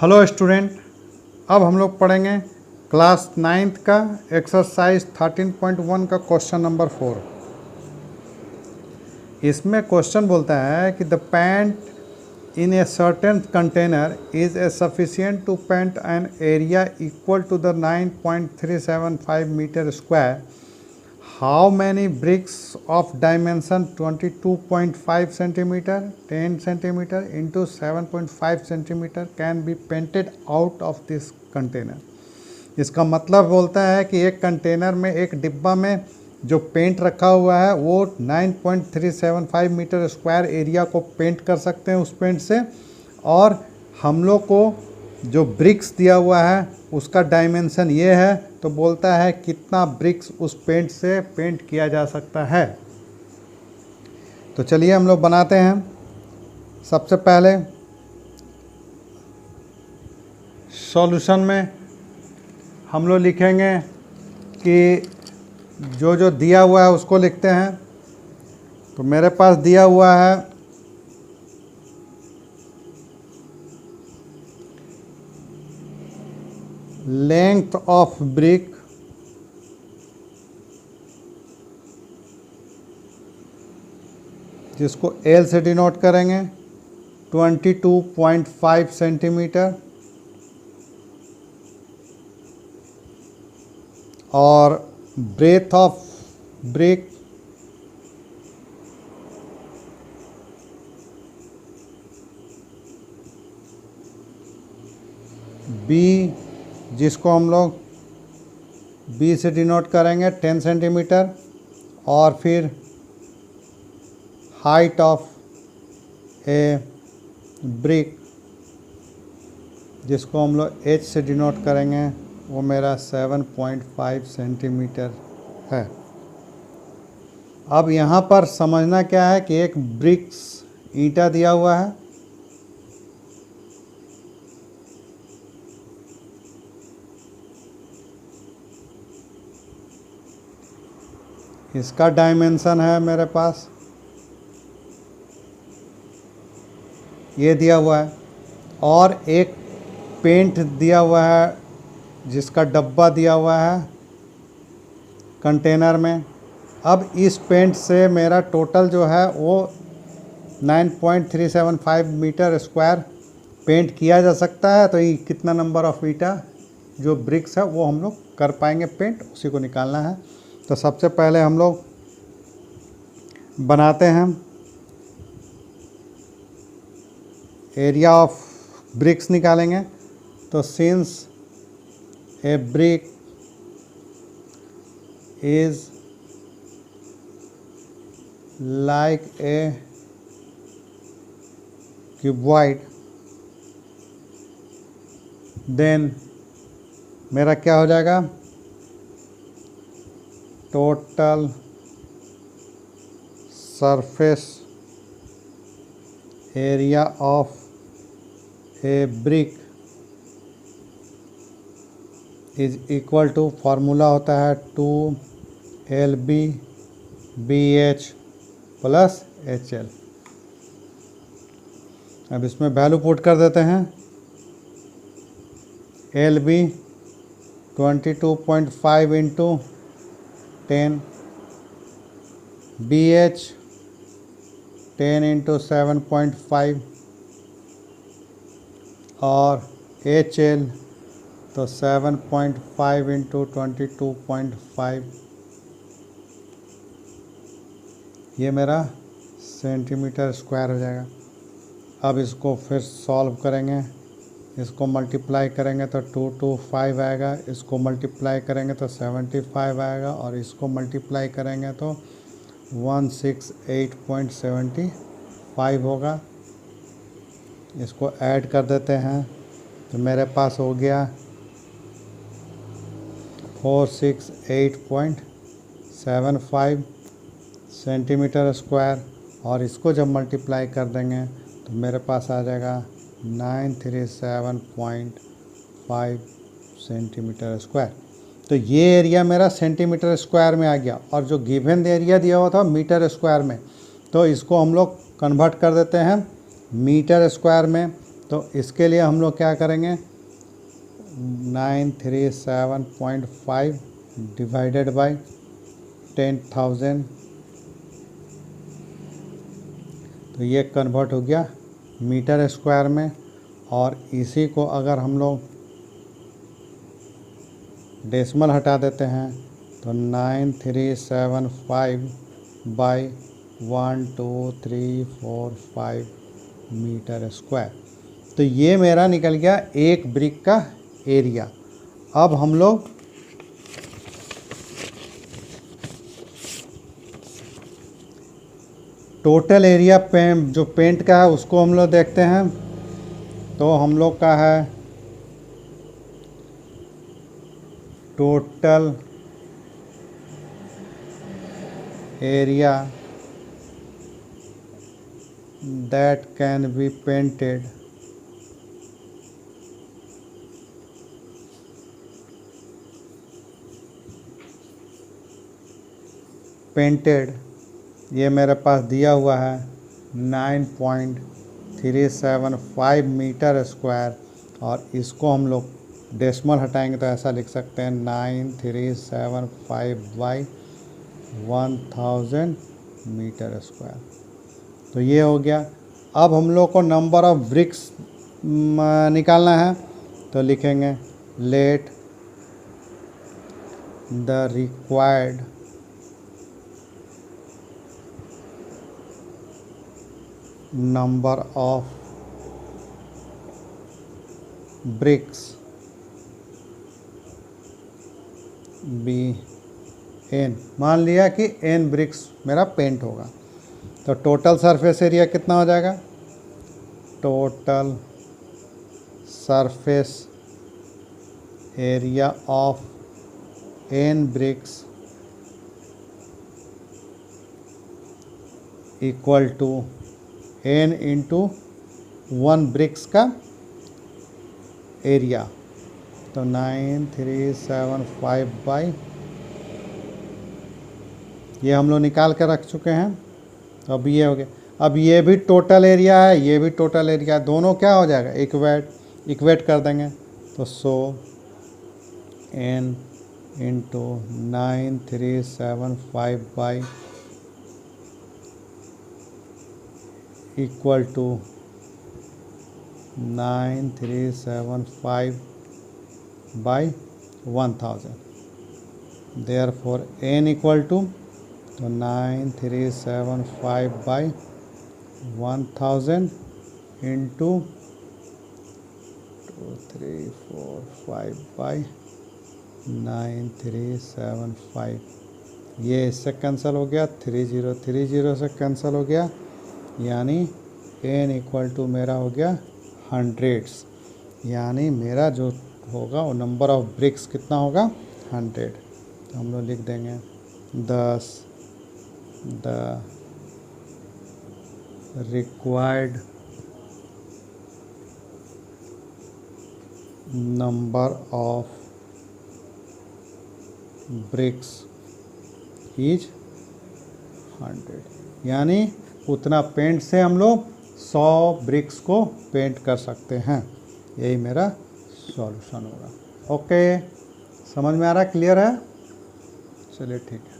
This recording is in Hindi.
हेलो स्टूडेंट, अब हम लोग पढ़ेंगे क्लास 9th का एक्सरसाइज 13.1 का क्वेश्चन नंबर 4। इसमें क्वेश्चन बोलता है कि the paint in a certain container is a sufficient to paint an area equal to the 9.375 metre square. How many bricks of dimension 22.5 centimetre 10 centimetre into 7.5 centimetre can be painted out of this container. इसका मतलब बोलता है कि एक कंटेनर में, एक डिब्बा में जो पेंट रखा हुआ है वो 9.375 मीटर स्क्वायर एरिया को पेंट कर सकते हैं उस पेंट से, और हम लोग को जो ब्रिक्स दिया हुआ है उसका डायमेंशन ये है, तो बोलता है कितना ब्रिक्स उस पेंट से पेंट किया जा सकता है। तो चलिए हम लोग बनाते हैं। सबसे पहले सॉल्यूशन में हम लोग लिखेंगे कि जो जो दिया हुआ है उसको लिखते हैं। तो मेरे पास दिया हुआ है लेंथ ऑफ ब्रिक जिसको L से डिनोट करेंगे 22.5 सेंटीमीटर, और ब्रेथ ऑफ ब्रिक B जिसको हम लोग B से डिनोट करेंगे 10 सेंटीमीटर, और फिर हाइट ऑफ ए ब्रिक जिसको हम लोग H से डिनोट करेंगे, वो मेरा 7.5 सेंटीमीटर है। अब यहाँ पर समझना क्या है कि एक ब्रिक्स ईंटा दिया हुआ है, इसका डायमेंशन है मेरे पास ये दिया हुआ है, और एक पेंट दिया हुआ है जिसका डब्बा दिया हुआ है कंटेनर में। अब इस पेंट से मेरा टोटल जो है वो 9.375 मीटर स्क्वायर पेंट किया जा सकता है। तो ये कितना नंबर ऑफ ईटा जो ब्रिक्स है वो हम लोग कर पाएंगे पेंट, उसी को निकालना है। तो सबसे पहले हम लोग बनाते हैं एरिया ऑफ ब्रिक्स निकालेंगे। तो since a brick is like a cuboid, then मेरा क्या हो जाएगा, total surface area of a brick is equal to, formula होता है 2LB/BH प्लस HL। अब इसमें वैल्यू पुट कर देते हैं। LB 22.5 इंटू 10, BH 10 इंटू 7.5, और HL तो 7.5 इंटू 22.5, ये मेरा सेंटीमीटर स्क्वायर हो जाएगा। अब इसको फिर सॉल्व करेंगे, इसको मल्टीप्लाई करेंगे तो 225 आएगा, इसको मल्टीप्लाई करेंगे तो 75 आएगा, और इसको मल्टीप्लाई करेंगे तो 168.75 होगा। इसको ऐड कर देते हैं तो मेरे पास हो गया 468.75 सेंटीमीटर स्क्वायर, और इसको जब मल्टीप्लाई कर देंगे तो मेरे पास आ जाएगा 937.5 सेंटीमीटर स्क्वायर। तो ये एरिया मेरा सेंटीमीटर स्क्वायर में आ गया, और जो गिवन एरिया दिया हुआ था मीटर स्क्वायर में, तो इसको हम लोग कन्वर्ट कर देते हैं मीटर स्क्वायर में। तो इसके लिए हम लोग क्या करेंगे, 937.5 डिवाइडेड बाय 10,000, तो ये कन्वर्ट हो गया मीटर स्क्वायर में। और इसी को अगर हम लोग डेसिमल हटा देते हैं तो 9375 बाई 12345 मीटर स्क्वायर। तो ये मेरा निकल गया एक ब्रिक का एरिया। अब हम लोग टोटल एरिया जो पेंट का है उसको हम लोग देखते हैं। तो हम लोग का है total area that can be painted ये मेरे पास दिया हुआ है 9.375 मीटर स्क्वायर। और इसको हम लोग डेसिमल हटाएंगे तो ऐसा लिख सकते हैं 9375 बाई 1000 मीटर स्क्वायर। तो ये हो गया। अब हम लोग को नंबर ऑफ ब्रिक्स निकालना है, तो लिखेंगे let the required number of bricks be N. मान लिया कि एन ब्रिक्स मेरा पेंट होगा, तो टोटल सरफेस एरिया कितना हो जाएगा, total surface area of N bricks equal to N into 1 bricks का एरिया। तो 9375 बाई, ये हम लोग निकाल कर रख चुके हैं। तो अब ये हो गया। अब ये भी टोटल एरिया है, ये भी टोटल एरिया है, दोनों क्या हो जाएगा, इक्वेट कर देंगे। तो so n into 9375 by equal to 9375 by 1000। Therefore n equal to, तो 9375 बाई 1000 इंटू 2345 बाई 9375। ये इससे कैंसिल हो गया, 3030 से कैंसिल हो गया, यानी एन इक्वल टू मेरा हो गया हंड्रेड्स। यानी मेरा जो होगा वो नंबर ऑफ ब्रिक्स कितना होगा, 100। तो हम लोग लिख देंगे 10 the required number of BRICS is 100। यानी उतना पेंट से हम लोग 100 ब्रिक्स को पेंट कर सकते हैं। यही मेरा सॉल्यूशन होगा। ओके, समझ में आ रहा है, क्लियर है? चलिए ठीक है।